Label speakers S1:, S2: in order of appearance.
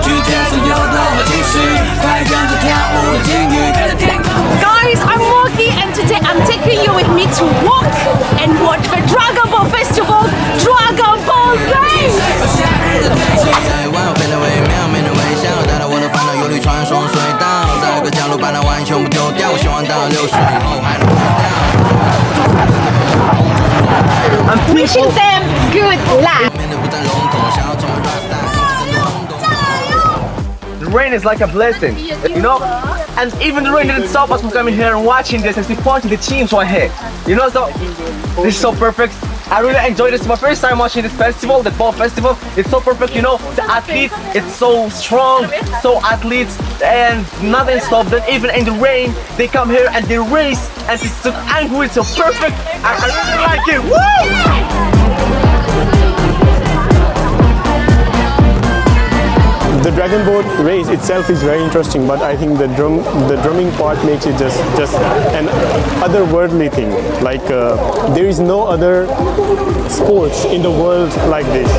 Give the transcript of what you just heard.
S1: 去接自由的我情绪，快跟着跳舞的境遇，看着天空。
S2: Guys, I'm Moki and today I'm taking you with me to walk and watch the Dragon Ball Festival's Dragon Ball Race!
S1: 万有变得微妙，面对微笑，带着我的烦恼忧虑穿梭隧道，在个角落把那玩意全部丢掉，我希望到60以后还能回到。
S2: Wishing them good luck!
S1: 面对不再笼统，想要成为 rockstar。The
S3: rain is like a blessing, you know? And even the rain didn't stop us from coming here and watching this and supporting the teams right here. You know, so this is so perfect. I really enjoyed this. It's my first time watching this festival, the ball festival. It's so perfect, you know. The athletes, it's so strong, so athletes, and nothing stops them. Even in the rain, they come here and they race, and it's so angry, it's so perfect. I really like it. Woo!
S4: The Dragon Boat race itself is very interesting, but I think the drumming part makes it just an otherworldly thing. Like there is no other sports in the world like this.